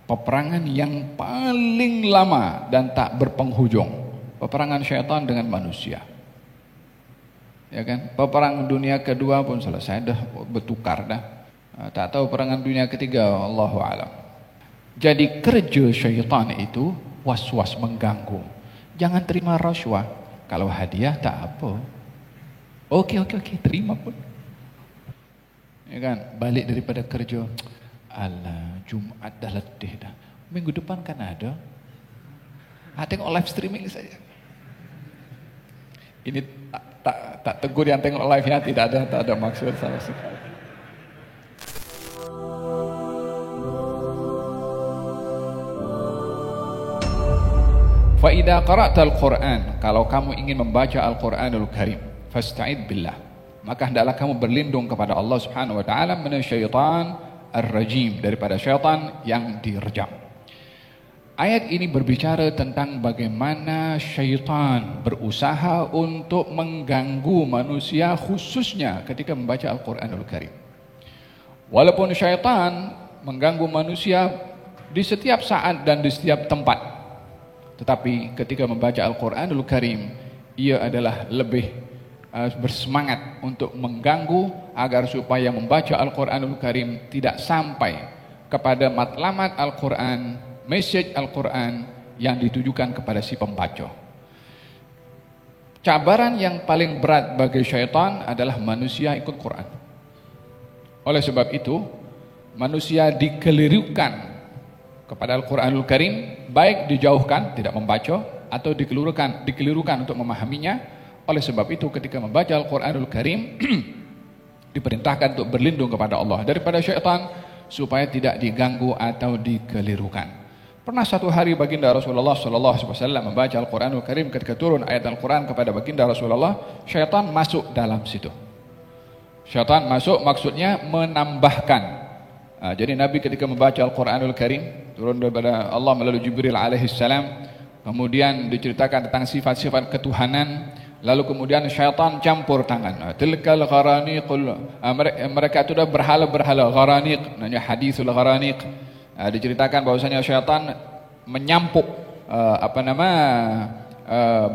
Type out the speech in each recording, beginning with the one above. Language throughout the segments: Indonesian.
peperangan yang paling lama dan tak berpenghujung, peperangan syaitan dengan manusia. Ya kan? Peperangan dunia kedua pun selesai, dah bertukar dah. Tak tahu peperangan dunia ketiga, Allahu a'lam. Jadi kerja syaitan itu was-was mengganggu. Jangan terima rasuah. Kalau hadiah tak apa. Okey, terima pun. Ya kan? Balik daripada kerja, alah, Jumat dah letih dah. Minggu depan kan ada. Tengok live streaming saja. Ini tak tegur yang tengok live ya, tak ada maksud sama sekali. Fa idza qara'tal Qur'an, kalau kamu ingin membaca Al-Qur'anul Karim, fasta'id billah, maka hendaklah kamu berlindung kepada Allah Subhanahu wa taala minasyaitan ar-rajim, daripada syaitan yang direjam. Ayat ini berbicara tentang bagaimana syaitan berusaha untuk mengganggu manusia, khususnya ketika membaca Al-Qur'anul Karim. Walaupun syaitan mengganggu manusia di setiap saat dan di setiap tempat, tetapi ketika membaca Al-Qur'anul Karim, ia adalah lebih bersemangat untuk mengganggu agar supaya membaca Al-Qur'anul Karim tidak sampai kepada matlamat Al-Qur'an, message Al-Qur'an yang ditujukan kepada si pembaca. Cabaran yang paling berat bagi syaitan adalah manusia ikut Quran. Oleh sebab itu, manusia dikelirukan kepada Al-Qur'anul Karim, baik dijauhkan, tidak membaca, atau dikelirukan untuk memahaminya. Oleh sebab itu, ketika membaca Al-Qur'anul Karim, diperintahkan untuk berlindung kepada Allah daripada syaitan, supaya tidak diganggu atau dikelirukan. Pernah satu hari baginda Rasulullah SAW membaca Al-Qur'anul Karim, ketika turun ayat Al-Quran kepada baginda Rasulullah, syaitan masuk dalam situ. Syaitan masuk maksudnya menambahkan. Jadi Nabi ketika membaca Al-Qur'anul Karim, turun daripada Allah melalui Jibril alaihissalam, kemudian diceritakan tentang sifat-sifat ketuhanan, lalu kemudian syaitan campur tangan. Tilkal gharaniqul, mereka itu dah berhala-berhala, gharaniq, namanya hadisul gharaniq. Diceritakan bahwasanya syaitan menyampuk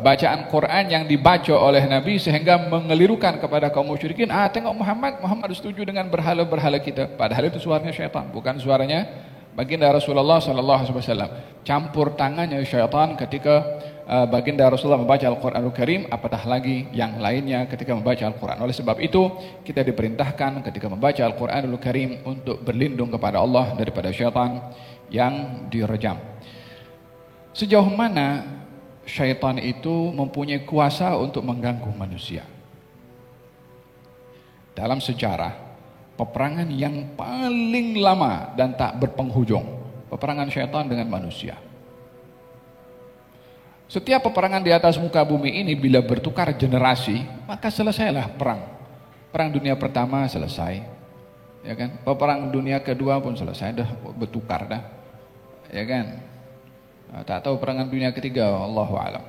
bacaan Quran yang dibaca oleh Nabi sehingga mengelirukan kepada kaum musyrikin. Tengok Muhammad setuju dengan berhala-berhala kita, padahal itu suaranya syaitan, bukan suaranya baginda Rasulullah SAW. Campur tangannya syaitan ketika baginda Rasulullah membaca Al-Qur'anul Karim, apatah lagi yang lainnya ketika membaca Al-Quran. Oleh sebab itu, kita diperintahkan ketika membaca Al-Qur'anul Karim untuk berlindung kepada Allah daripada syaitan yang direjam. Sejauh mana syaitan itu mempunyai kuasa untuk mengganggu manusia? Dalam sejarah, peperangan yang paling lama dan tak berpenghujung, peperangan syaitan dengan manusia. Setiap peperangan di atas muka bumi ini bila bertukar generasi, maka selesailah perang. Perang dunia pertama selesai, ya kan? Peperangan dunia kedua pun selesai, dah bertukar dah, ya kan? Tak tahu peperangan dunia ketiga, Allahu a'lam.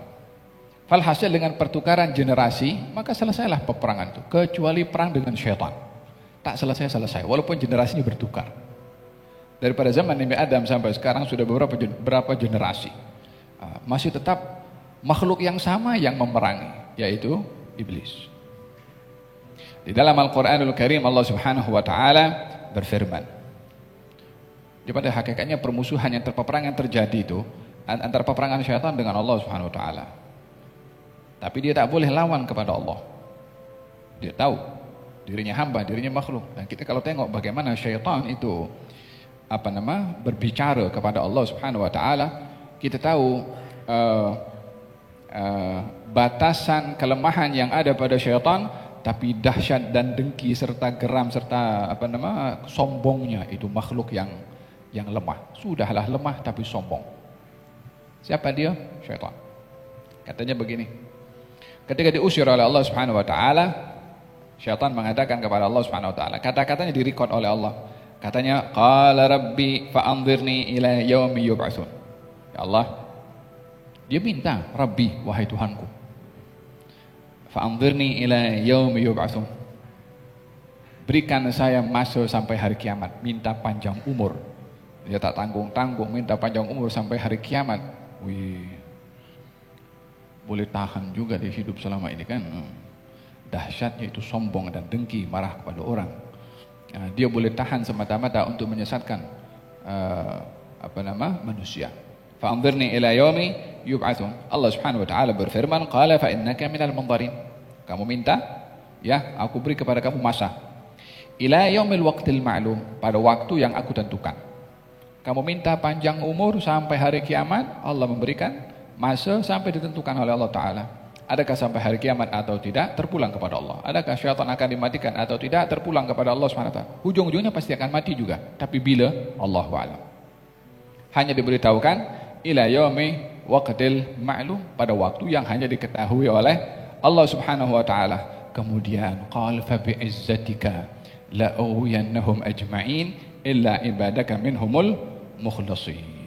Falhasil dengan pertukaran generasi, maka selesailah peperangan itu, kecuali perang dengan syaitan. Tak selesai-selesai, walaupun generasinya bertukar. Daripada zaman Nabi Adam sampai sekarang sudah berapa generasi. Masih tetap makhluk yang sama yang memerangi, yaitu iblis. Di dalam Al-Qur'anul Karim, Allah Subhanahu wa taala berfirman, di pada hakikatnya permusuhan yang peperangan terjadi itu antara peperangan syaitan dengan Allah Subhanahu wa taala. Tapi dia tak boleh lawan kepada Allah. Dia tahu dirinya hamba, dirinya makhluk. Dan kita kalau tengok bagaimana syaitan itu berbicara kepada Allah Subhanahu wa taala, kita tahu batasan kelemahan yang ada pada syaitan, tapi dahsyat dan dengki serta geram serta sombongnya itu makhluk yang lemah. Sudahlah lemah tapi sombong. Siapa dia? Syaitan. Katanya begini, ketika diusir oleh Allah Subhanahu wa taala, syaitan mengatakan kepada Allah Subhanahu wa taala, kata-katanya direkod oleh Allah. Katanya, qala rabbi fa'anzirni ila yaumi yub'atsun. Ya Allah, dia minta, Rabbi, wahai Tuhanku, fa'anzirni ila yaumi yub'atsun, berikan saya masa sampai hari kiamat, minta panjang umur. dia tak tanggung-tanggung minta panjang umur sampai hari kiamat. Wih, boleh tahan juga dia hidup selama ini kan. Dahsyatnya itu sombong dan dengki, marah kepada orang. Dia boleh tahan semata-mata untuk menyesatkan manusia. Fa'anzirni ila yaumi yub'atsun. Allah Subhanahu wa taala berfirman, qala fa innaka minal munzarin. Kamu minta, ya, aku beri kepada kamu masa. Ila yaumil waqtil ma'lum, pada waktu yang aku tentukan. Kamu minta panjang umur sampai hari kiamat, Allah memberikan masa sampai ditentukan oleh Allah Ta'ala. Adakah sampai hari kiamat atau tidak, terpulang kepada Allah. Adakah syaitan akan dimatikan atau tidak, terpulang kepada Allah SWT. Ujung-ujungnya pasti akan mati juga. Tapi bila, Allahu a'lam. Hanya diberitahukan, ila yaumi waqtil ma'lum, pada waktu yang hanya diketahui oleh Allah Subhanahu wa Ta'ala. Kemudian, qal fa bi'izzatika la'uwiyannahum ajma'in illa ibadaka minhumul mukhlasin.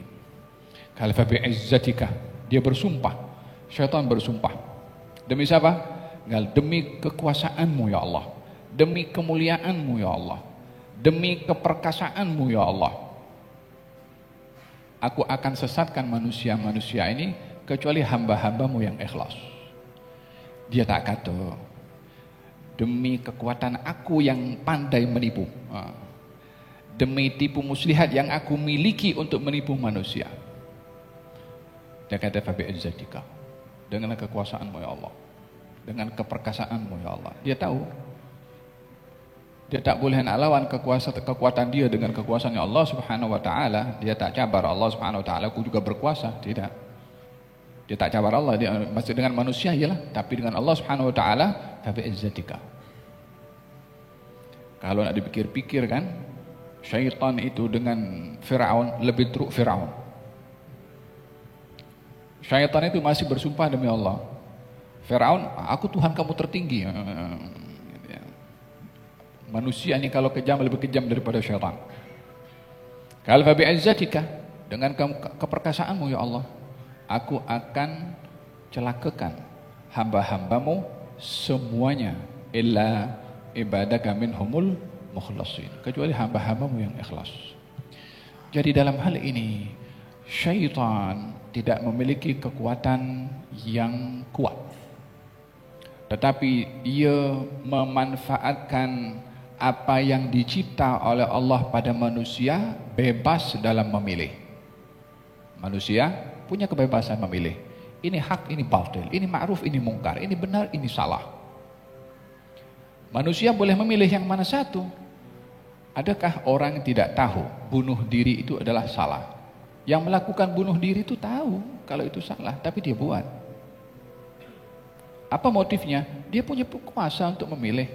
Qal fa bi'izzatika, dia bersumpah, syaitan bersumpah. Demi siapa? Demi kekuasaanmu ya Allah, demi kemuliaanmu ya Allah, demi keperkasaanmu ya Allah, aku akan sesatkan manusia-manusia ini kecuali hamba-hambamu yang ikhlas. Dia tak kata demi kekuatan aku yang pandai menipu, demi tipu muslihat yang aku miliki untuk menipu manusia. Dia kata fabi'izzatika, dengan kekuasaanmu ya Allah, dengan keperkasaanmu ya Allah. Dia tahu dia tak boleh nak lawan kekuatan dia dengan kekuasaannya Allah Subhanahu wa Ta'ala. Dia tak cabar Allah Subhanahu wa Ta'ala, aku juga berkuasa. Tidak, dia tak cabar Allah. Dia masih dengan manusia ialah, tapi dengan Allah Subhanahu wa Ta'ala fabi'izzatika. Kalau nak dipikir-pikir kan, syaitan itu dengan Firaun lebih teruk Firaun. Syaitan itu masih bersumpah demi Allah. Firaun, aku Tuhan kamu tertinggi. Manusia ini kalau kejam lebih kejam daripada syaitan. Qal fa bi'izzatika, dengan keperkasaanmu ya Allah, aku akan celakakan hamba-hambamu semuanya illa ibadaka minhumul mukhlasin, kecuali hamba-hambamu yang ikhlas. Jadi dalam hal ini syaitan tidak memiliki kekuatan yang kuat, tetapi ia memanfaatkan apa yang dicipta oleh Allah pada manusia, bebas dalam memilih. Manusia punya kebebasan memilih. Ini hak, ini batil, ini ma'ruf, ini mungkar, ini benar, ini salah. Manusia boleh memilih yang mana satu. Adakah orang tidak tahu bunuh diri itu adalah salah? Yang melakukan bunuh diri itu tahu kalau itu salah, tapi dia buat. Apa motifnya? Dia punya kuasa untuk memilih.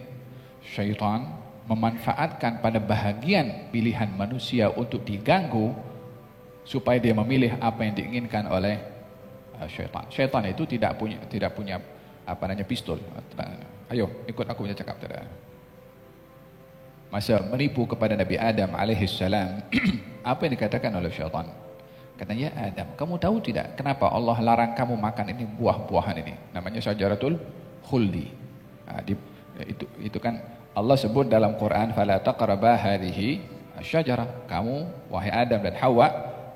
Syaitan memanfaatkan pada bahagian pilihan manusia untuk diganggu supaya dia memilih apa yang diinginkan oleh syaitan. Syaitan itu tidak punya pistol. Ayo ikut aku punya cakap tadi. Masa menipu kepada Nabi Adam alaihissalam, apa yang dikatakan oleh syaitan? Katanya, ya Adam, kamu tahu tidak kenapa Allah larang kamu makan ini buah-buahan ini? Namanya syajaratul khuldi. Itu kan Allah sebut dalam Quran, fala taqraba hadhihi asyajarah. Kamu wahai Adam dan Hawa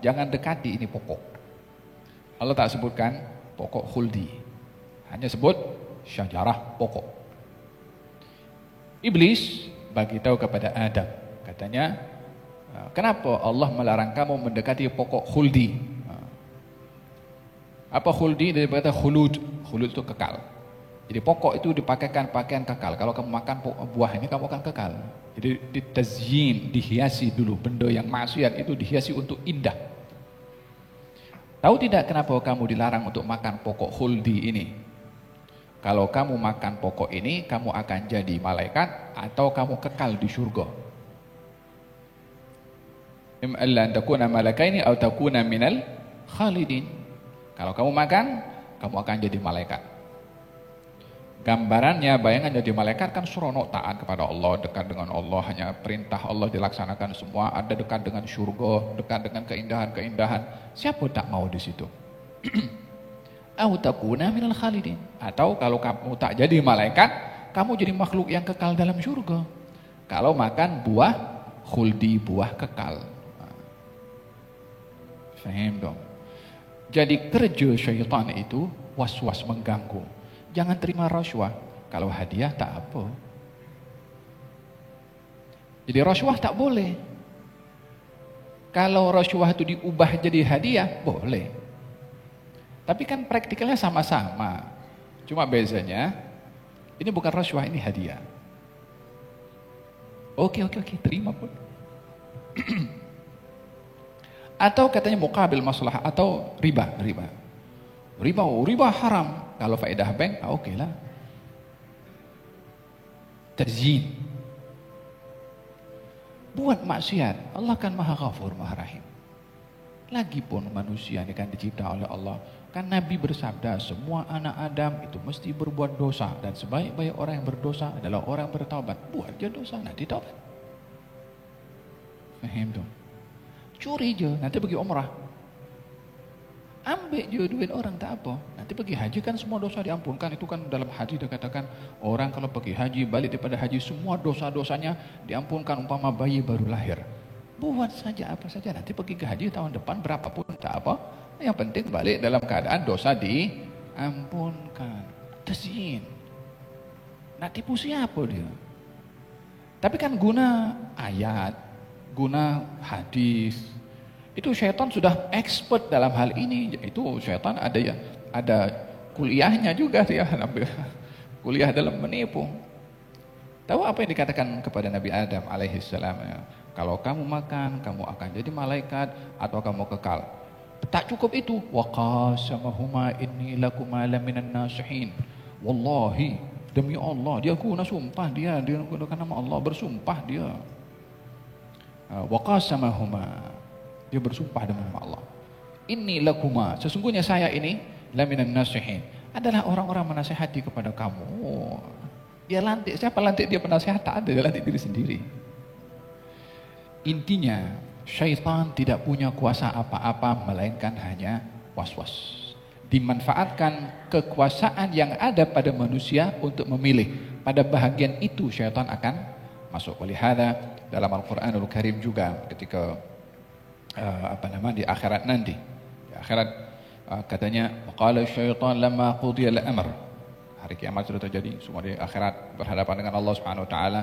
jangan dekati ini pokok. Allah tak sebutkan pokok khuldi, hanya sebut syajarah, pokok. Iblis bagi tahu kepada Adam, katanya, kenapa Allah melarang kamu mendekati pokok khuldi? Apa khuldi? Dia berkata khulud. Khulud itu kekal. Jadi pokok itu dipakaikan pakaian kekal. Kalau kamu makan buah ini, kamu akan kekal. Jadi ditazyin, dihiasi dulu. Benda yang maksiat itu dihiasi untuk indah. Tahu tidak kenapa kamu dilarang untuk makan pokok khuldi ini? Kalau kamu makan pokok ini, kamu akan jadi malaikat atau kamu kekal di surga. Imma an takuna malakaini aw takuna minal khalidin. Kalau kamu makan, kamu akan jadi malaikat. Gambarannya, bayangan jadi malaikat kan seronok, taat kepada Allah, dekat dengan Allah, hanya perintah Allah dilaksanakan semua, ada dekat dengan surga, dekat dengan keindahan-keindahan. Siapa tak mau di situ? Au takuna minal khalidin. Atau kalau kamu tak jadi malaikat, kamu jadi makhluk yang kekal dalam surga. Kalau makan buah khuldi, buah kekal. Faham dong? Jadi kerja syaitan itu was-was mengganggu. Jangan terima rasuah. Kalau hadiah tak apa. Jadi rasuah tak boleh. Kalau rasuah itu diubah jadi hadiah, boleh. Tapi kan praktikalnya sama-sama. Cuma bezanya, ini bukan rasuah, ini hadiah. Oke, terima pun. Atau katanya muqabil masalah atau riba. Riba haram. Kalau faedah bank, oke lah. Terzin. Buat maksiat, Allah kan Maha Ghafur, Maha Rahim. Lagipun manusia ini kan dicipta oleh Allah. Kan Nabi bersabda, semua anak Adam itu mesti berbuat dosa. Dan sebaik-baik orang yang berdosa adalah orang yang bertaubat. Buat je dosa, nanti taubat. Faham dong? Curi je, nanti pergi umrah. Ambil je duit orang, tak apa. Nanti pergi haji kan semua dosa diampunkan. Itu kan dalam hadis dia katakan, orang kalau pergi haji, balik daripada haji, semua dosa-dosanya diampunkan umpama bayi baru lahir. Buat saja apa saja, nanti pergi ke haji tahun depan berapapun, tak apa. Yang penting balik dalam keadaan dosa diampunkan. Tazyin. Nak tipu siapa dia? Tapi kan guna ayat, guna hadis, itu syaitan sudah expert dalam hal ini. Itu syaitan ada kuliahnya juga dia, kuliah dalam menipu. Tahu apa yang dikatakan kepada Nabi Adam alaihissalam? Kalau kamu makan, kamu akan jadi malaikat atau kamu kekal. Tak cukup itu. Wa qasamahuma inni lakuma laminan nasihin. Wallahi, demi Allah, dia guna sumpah, dia gunakan nama Allah, bersumpah dia. Wa qasamahuma, dia bersumpah dengan nama Allah. Inni lakuma, sesungguhnya saya ini laminan nasihin, adalah orang-orang menasihati kepada kamu. Dia lantik, siapa lantik dia penasihat? Tak ada, dia lantik diri sendiri. Intinya, syaitan tidak punya kuasa apa-apa melainkan hanya was-was. Dimanfaatkan kekuasaan yang ada pada manusia untuk memilih. Pada bahagian itu syaitan akan masuk. Walihada dalam Al-Quranul Karim juga ketika di akhirat nanti. Di akhirat katanya qala syaitan lamma qudiya al-amr. Hari kiamat sudah terjadi, semua di akhirat berhadapan dengan Allah Subhanahu wa taala.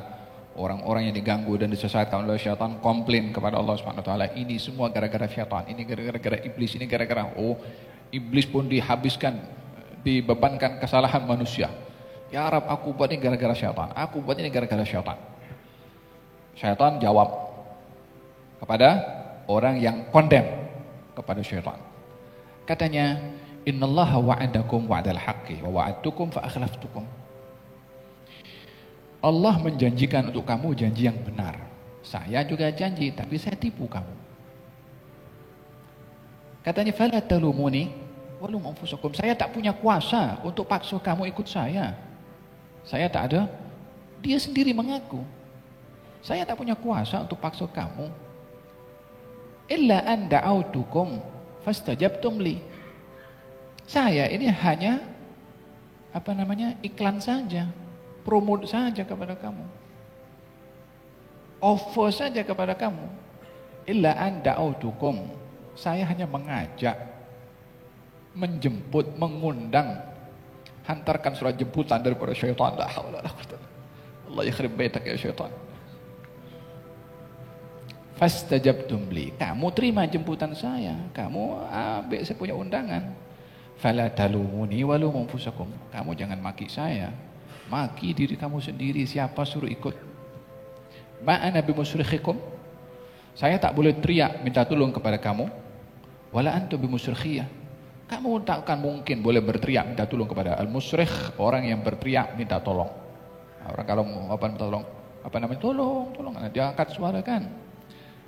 Orang-orang yang diganggu dan disesatkan oleh syaitan komplain kepada Allah Subhanahu wa taala, ini semua gara-gara syaitan, ini gara-gara iblis, ini gara-gara iblis pun dihabiskan, dibebankan kesalahan manusia. Ya Rab, aku buat ini gara-gara syaitan. Aku buat ini gara-gara syaitan. Syaitan jawab kepada orang yang condemn kepada syaitan. Katanya, innallaha wa'adakum wa'dal haqqi wa wa'adtukum fa akhlaftukum. Allah menjanjikan untuk kamu janji yang benar. Saya juga janji, tapi saya tipu kamu. Katanya, fala talumuni walum anfusakum. Saya tak punya kuasa untuk paksa kamu ikut saya. Saya tak ada. Dia sendiri mengaku, saya tak punya kuasa untuk paksa kamu. Illa an da'autukum fastajabtum li. Saya ini hanya iklan saja, promote saja kepada kamu, offer saja kepada kamu. Illa an da'autukum, saya hanya mengajak, menjemput, mengundang, hantarkan surat jemputan daripada syaitan. La haula wala quwwata. Allah yakhrib baitak ya syaitan. Fastajabtum li, kamu terima jemputan saya, kamu ambil saya punya undangan. Fala talumuni walum anfusakum, kamu jangan maki saya, maki diri kamu sendiri. Siapa suruh ikut? Ma ana bimusrikhikum, saya tak boleh teriak minta tolong kepada kamu. Wala antum bimusrikhiyah, kamu tak akan mungkin boleh berteriak minta tolong kepada al-musrikh, orang yang berteriak minta tolong. Orang kalau minta tolong, tolong, dia angkat suara kan.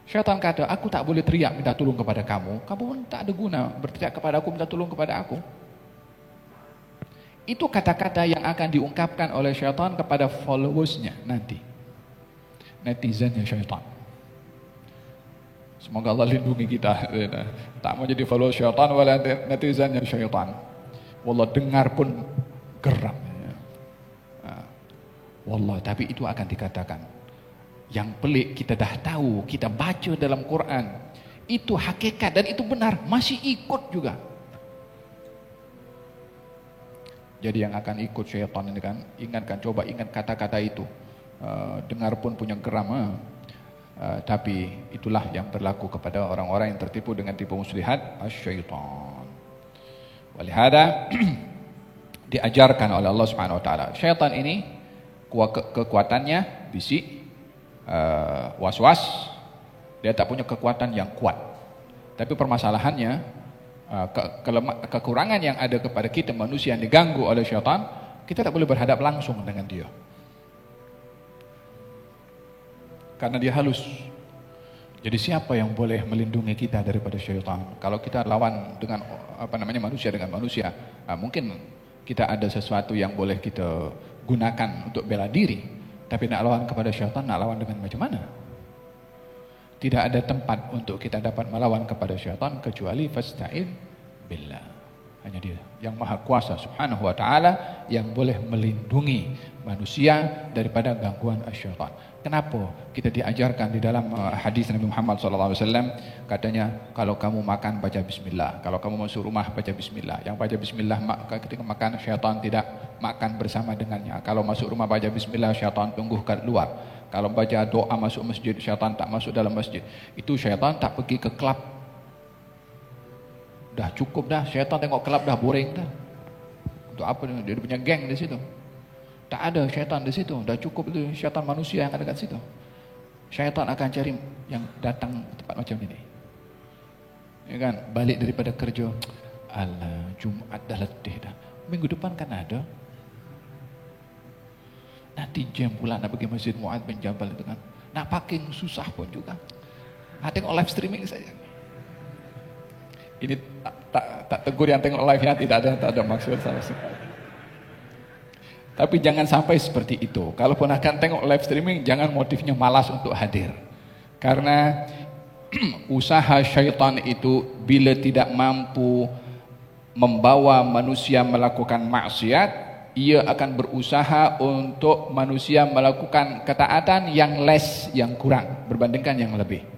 Syaitan kata, aku tak boleh teriak minta tolong kepada kamu, kamu pun tak ada guna berteriak kepada aku, minta tolong kepada aku. Itu kata-kata yang akan diungkapkan oleh syaitan kepada followersnya nanti, netizennya syaitan. Semoga Allah lindungi kita, tak mau jadi follower syaitan wala netizennya syaitan. Wallah, dengar pun geram. Wallah, tapi itu akan dikatakan. Yang pelik, kita dah tahu, kita baca dalam Quran, Itu hakikat dan itu benar, masih ikut juga. Jadi yang akan ikut syaitan ini kan, ingatkan, coba ingat kata-kata itu. Dengar pun punya geram. Tapi itulah yang berlaku kepada orang-orang yang tertipu dengan tipu muslihat syaitan. Walihada diajarkan oleh Allah Subhanahu wa taala. Syaitan ini kekuatannya bisik, was-was. Dia tak punya kekuatan yang kuat. Tapi permasalahannya kekurangan yang ada kepada kita manusia yang diganggu oleh syaitan, kita tak boleh berhadap langsung dengan dia. Karena dia halus. Jadi siapa yang boleh melindungi kita daripada syaitan? Kalau kita lawan dengan manusia dengan manusia, mungkin kita ada sesuatu yang boleh kita gunakan untuk bela diri. Tapi nak lawan kepada syaitan, nak lawan dengan macam mana? Tidak ada tempat untuk kita dapat melawan kepada syaitan kecuali fasta'in billah. Hanya dia yang maha kuasa subhanahu wa ta'ala yang boleh melindungi manusia daripada gangguan syaitan. Kenapa kita diajarkan di dalam hadis Nabi Muhammad SAW, katanya kalau kamu makan baca bismillah, kalau kamu masuk rumah baca bismillah. Yang baca bismillah ketika makan syaitan tidak makan bersama dengannya. Kalau masuk rumah baca bismillah, syaitan tunggu kat luar. Kalau baca doa masuk masjid, syaitan tak masuk dalam masjid. Itu syaitan tak pergi ke klub. Dah cukup dah, syaitan tengok kelab dah boring dah. Untuk apa dia punya geng di situ? Tak ada syaitan di situ, dah cukup itu syaitan manusia yang ada kat situ. Syaitan akan cari yang datang tempat macam ini. Ya kan, balik daripada kerja, alah Jumat dah letih dah. Minggu depan kan ada. Nanti jam pula nak pergi Masjid Mu'adz bin Jabal itu kan. Nak parking susah pun juga. Tengok live streaming saja. Ini tak tegur yang tengok live ya, tak ada maksud sama sekali. Tapi jangan sampai seperti itu. Kalaupun akan tengok live streaming, jangan motifnya malas untuk hadir. Karena usaha syaitan itu bila tidak mampu membawa manusia melakukan maksiat, ia akan berusaha untuk manusia melakukan ketaatan yang less, yang kurang berbandingkan yang lebih.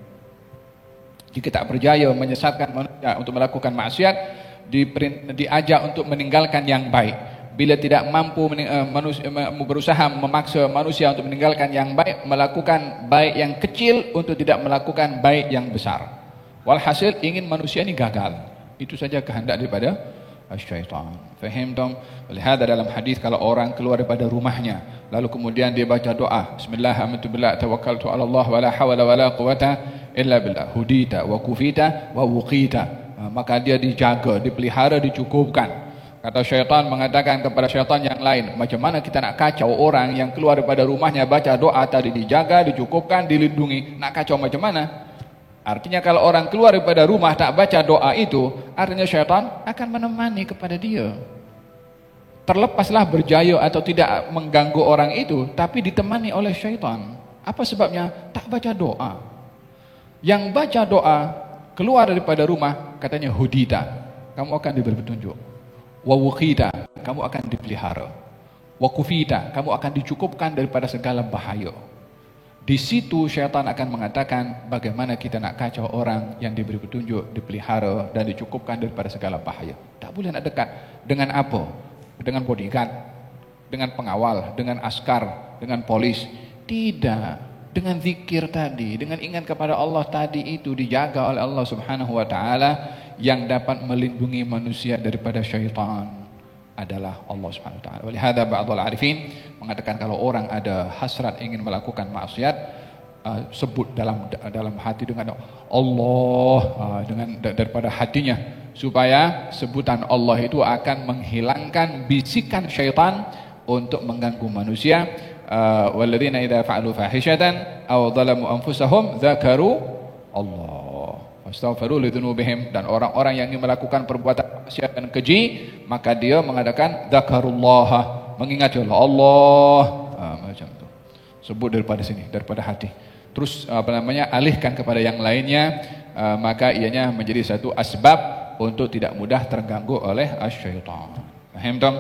Jika tak berjaya menyesatkan manusia untuk melakukan maksiat, diajak untuk meninggalkan yang baik. Bila tidak mampu berusaha memaksa manusia untuk meninggalkan yang baik, melakukan baik yang kecil untuk tidak melakukan baik yang besar. Walhasil ingin manusia ini gagal. Itu saja kehendak daripada syaitan. Faham dong? Lihat dalam hadis kalau orang keluar daripada rumahnya, lalu kemudian dia baca doa, Bismillahirrahmanirrahim, tawakkaltu 'ala Allah wa la hawla wa la quwata illa billah. Hudita wa kufita wa wuqita. Maka dia dijaga, dipelihara, dicukupkan. Kata syaitan mengatakan kepada syaitan yang lain, macam mana kita nak kacau orang yang keluar daripada rumahnya baca doa tadi, dijaga, dicukupkan, dilindungi. Nak kacau macam mana? Artinya kalau orang keluar daripada rumah tak baca doa itu, artinya syaitan akan menemani kepada dia. Terlepaslah berjaya atau tidak mengganggu orang itu, tapi ditemani oleh syaitan. Apa sebabnya? Tak baca doa. Yang baca doa keluar daripada rumah, katanya hudita, kamu akan diberi petunjuk. Wa wuqita, kamu akan dipelihara. Wa kufita, kamu akan dicukupkan daripada segala bahaya. Di situ syaitan akan mengatakan bagaimana kita nak kacau orang yang diberi petunjuk, dipelihara dan dicukupkan daripada segala bahaya. Tak boleh nak dekat. Dengan apa? Dengan bodyguard, dengan pengawal, dengan askar, dengan polis. Tidak. Dengan zikir tadi, dengan ingat kepada Allah tadi itu dijaga oleh Allah Subhanahu wa taala, yang dapat melindungi manusia daripada syaitan adalah Allah Subhanahu wa taala. Walihada ba'dul arifin mengatakan kalau orang ada hasrat ingin melakukan maksiat, sebut dalam hati dengan Allah, dengan daripada hatinya, supaya sebutan Allah itu akan menghilangkan bisikan syaitan untuk mengganggu manusia. Walladzina idza fa'alu fahishatan aw dhalamu anfusahum dzakaru Allah wastaghfiru lidzunubihim, dan orang-orang yang ingin melakukan perbuatan maksiat dan keji, maka dia mengadakan dzakarullah, mengingat Allah, macam tu. Sebut daripada sini, daripada hati. Terus alihkan kepada yang lainnya, maka ianya menjadi satu asbab untuk tidak mudah terganggu oleh syaitan. Faham tak?